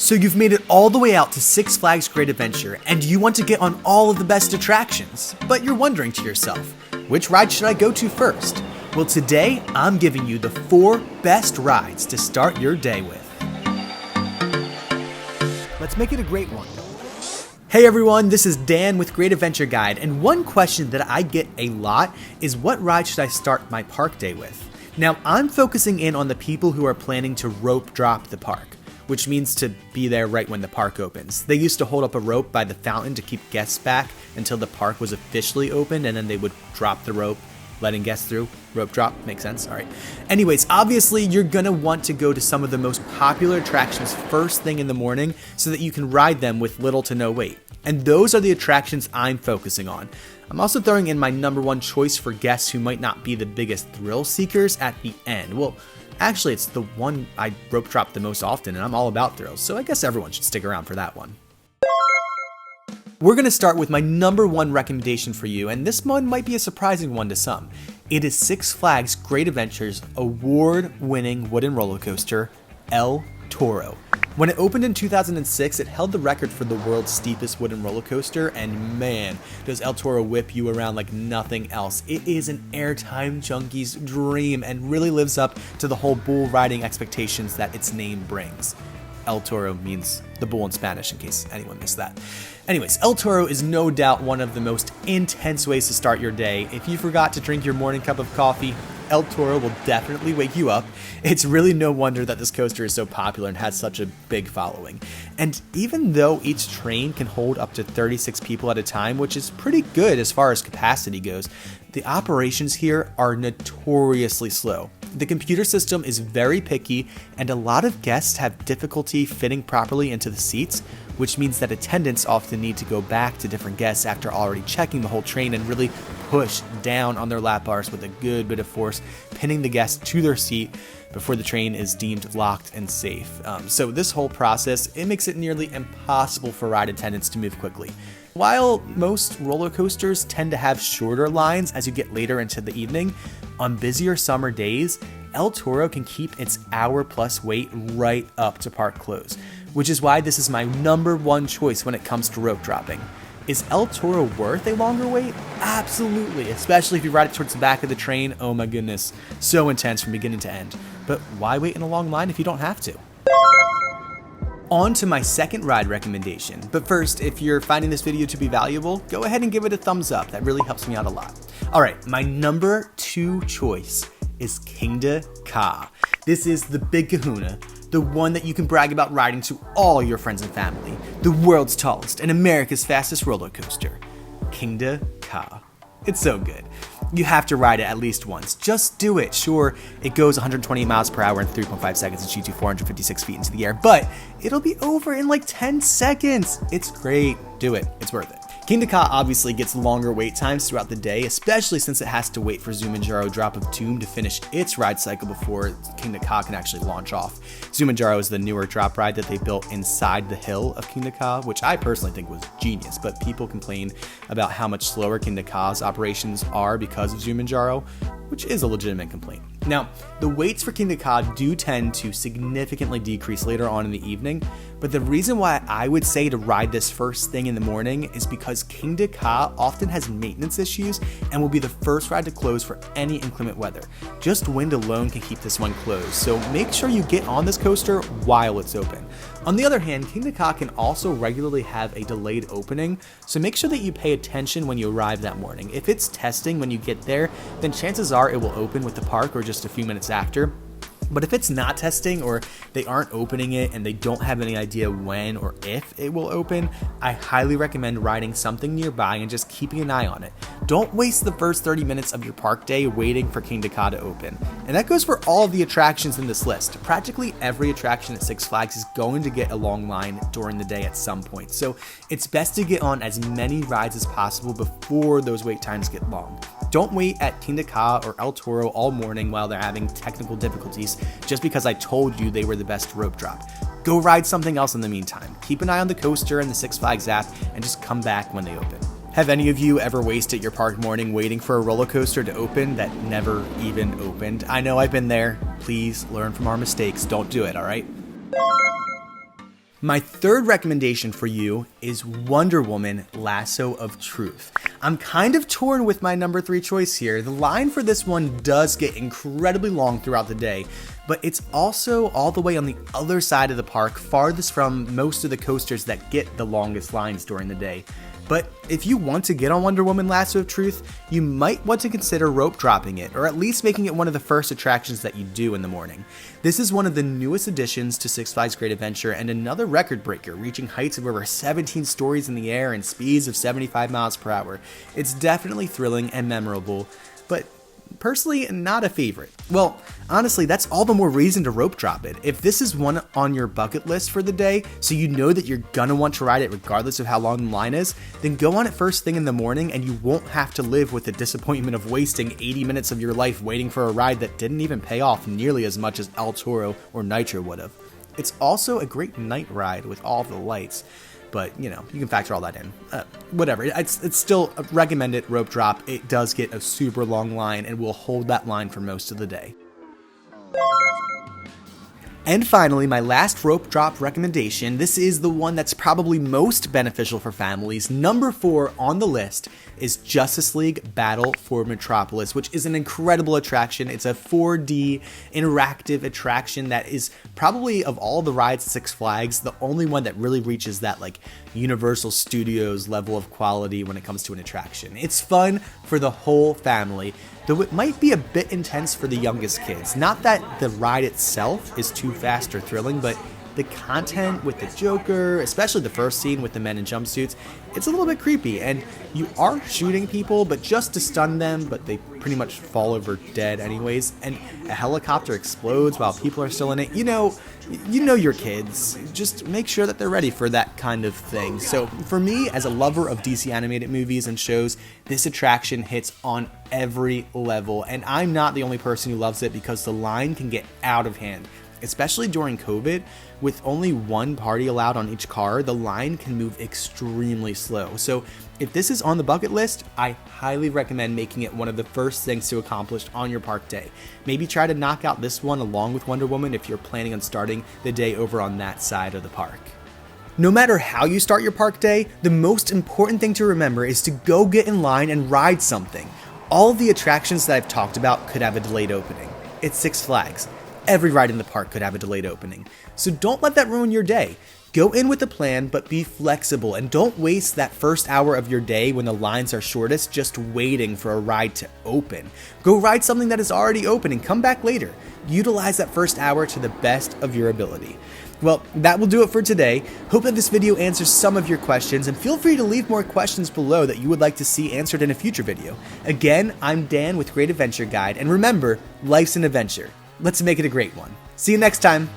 So you've made it all the way out to Six Flags Great Adventure, and you want to get on all of the best attractions, but you're wondering to yourself, which ride should I go to first? Well, today I'm giving you the 4 best rides to start your day with. Let's make it a great one. Hey everyone, this is Dan with Great Adventure Guide, and one question that I get a lot is what ride should I start my park day with? Now, I'm focusing in on the people who are planning to rope drop the park, which means to be there right when the park opens. They used to hold up a rope by the fountain to keep guests back until the park was officially opened, and then they would drop the rope, letting guests through. Rope drop, makes sense, all right. Anyways, obviously you're gonna want to go to some of the most popular attractions first thing in the morning so that you can ride them with little to no wait. And those are the attractions I'm focusing on. I'm also throwing in my number 1 choice for guests who might not be the biggest thrill seekers at the end. Well, actually, it's the one I rope drop the most often, and I'm all about thrills, so I guess everyone should stick around for that one. We're going to start with my number 1 recommendation for you, and this one might be a surprising one to some. It is Six Flags Great Adventure's award-winning wooden roller coaster, El Toro. When it opened in 2006, it held the record for the world's steepest wooden roller coaster, and man, does El Toro whip you around like nothing else. It is an airtime junkie's dream and really lives up to the whole bull riding expectations that its name brings. El Toro means the bull in Spanish, in case anyone missed that. Anyways, El Toro is no doubt one of the most intense ways to start your day. If you forgot to drink your morning cup of coffee, El Toro will definitely wake you up. It's really no wonder that this coaster is so popular and has such a big following. And even though each train can hold up to 36 people at a time, which is pretty good as far as capacity goes, the operations here are notoriously slow. The computer system is very picky, and a lot of guests have difficulty fitting properly into the seats, which means that attendants often need to go back to different guests after already checking the whole train and really push down on their lap bars with a good bit of force, pinning the guest to their seat before the train is deemed locked and safe. So this whole process, it makes it nearly impossible for ride attendants to move quickly. While most roller coasters tend to have shorter lines as you get later into the evening, on busier summer days, El Toro can keep its hour-plus wait right up to park close, which is why this is my number 1 choice when it comes to rope dropping. Is El Toro worth a longer wait? Absolutely, especially if you ride it towards the back of the train. Oh my goodness, so intense from beginning to end. But why wait in a long line if you don't have to? On to my second ride recommendation. But first, if you're finding this video to be valuable, go ahead and give it a thumbs up. That really helps me out a lot. All right, my number 2 choice is Kingda Ka. This is the big kahuna, the one that you can brag about riding to all your friends and family. The world's tallest and America's fastest roller coaster, Kingda Ka. It's so good. You have to ride it at least once. Just do it. Sure, it goes 120 miles per hour in 3.5 seconds and shoots you 456 feet into the air, but it'll be over in like 10 seconds. It's great. Do it. It's worth it. Kingda Ka obviously gets longer wait times throughout the day, especially since it has to wait for Zumanjaro Drop of Doom to finish its ride cycle before Kingda Ka can actually launch off. Zumanjaro is the newer drop ride that they built inside the hill of Kingda Ka, which I personally think was genius, but people complain about how much slower Kingda Ka's operations are because of Zumanjaro, which is a legitimate complaint. Now, the waits for Kingda Ka do tend to significantly decrease later on in the evening, but the reason why I would say to ride this first thing in the morning is because Kingda Ka often has maintenance issues and will be the first ride to close for any inclement weather. Just wind alone can keep this one closed, so make sure you get on this coaster while it's open. On the other hand, Kingda Ka can also regularly have a delayed opening, so make sure that you pay attention when you arrive that morning. If it's testing when you get there, then chances are it will open with the park or just a few minutes after. But if it's not testing or they aren't opening it and they don't have any idea when or if it will open, I highly recommend riding something nearby and just keeping an eye on it. Don't waste the first 30 minutes of your park day waiting for Kingda Ka to open. And that goes for all of the attractions in this list. Practically every attraction at Six Flags is going to get a long line during the day at some point. So it's best to get on as many rides as possible before those wait times get long. Don't wait at Kingda Ka or El Toro all morning while they're having technical difficulties just because I told you they were the best rope drop. Go ride something else in the meantime. Keep an eye on the coaster and the Six Flags app and just come back when they open. Have any of you ever wasted your park morning waiting for a roller coaster to open that never even opened? I know I've been there. Please learn from our mistakes. Don't do it, all right? My third recommendation for you is Wonder Woman Lasso of Truth. I'm kind of torn with my number 3 choice here. The line for this one does get incredibly long throughout the day, but it's also all the way on the other side of the park, farthest from most of the coasters that get the longest lines during the day. But if you want to get on Wonder Woman Lasso of Truth, you might want to consider rope dropping it, or at least making it one of the first attractions that you do in the morning. This is one of the newest additions to Six Flags Great Adventure and another record breaker, reaching heights of over 17 stories in the air and speeds of 75 miles per hour. It's definitely thrilling and memorable, but personally, not a favorite. Well, honestly, that's all the more reason to rope drop it. If this is one on your bucket list for the day, so you know that you're gonna want to ride it regardless of how long the line is, then go on it first thing in the morning and you won't have to live with the disappointment of wasting 80 minutes of your life waiting for a ride that didn't even pay off nearly as much as El Toro or Nitro would have. It's also a great night ride with all the lights. But, you can factor all that in. Whatever, it's still a recommended rope drop. It does get a super long line and will hold that line for most of the day. And finally, my last rope drop recommendation, this is the one that's probably most beneficial for families. Number 4 on the list is Justice League Battle for Metropolis, which is an incredible attraction. It's a 4D interactive attraction that is probably, of all the rides at Six Flags, the only one that really reaches that Universal Studios level of quality when it comes to an attraction. It's fun for the whole family, though it might be a bit intense for the youngest kids. Not that the ride itself is too fast or thrilling, but the content with the Joker, especially the first scene with the men in jumpsuits, it's a little bit creepy, and you are shooting people, but just to stun them, but they pretty much fall over dead anyways, and a helicopter explodes while people are still in it. You know your kids. Just make sure that they're ready for that kind of thing. So for me, as a lover of DC animated movies and shows, this attraction hits on every level, and I'm not the only person who loves it because the line can get out of hand. Especially during COVID, with only one party allowed on each car, the line can move extremely slow. So if this is on the bucket list, I highly recommend making it one of the first things to accomplish on your park day. Maybe try to knock out this one along with Wonder Woman if you're planning on starting the day over on that side of the park. No matter how you start your park day, the most important thing to remember is to go get in line and ride something. All of the attractions that I've talked about could have a delayed opening. It's Six Flags. Every ride in the park could have a delayed opening. So don't let that ruin your day. Go in with a plan, but be flexible, and don't waste that first hour of your day when the lines are shortest just waiting for a ride to open. Go ride something that is already open and come back later. Utilize that first hour to the best of your ability. Well, that will do it for today. Hope that this video answers some of your questions, and feel free to leave more questions below that you would like to see answered in a future video. Again, I'm Dan with Great Adventure Guide, and remember, life's an adventure. Let's make it a great one. See you next time.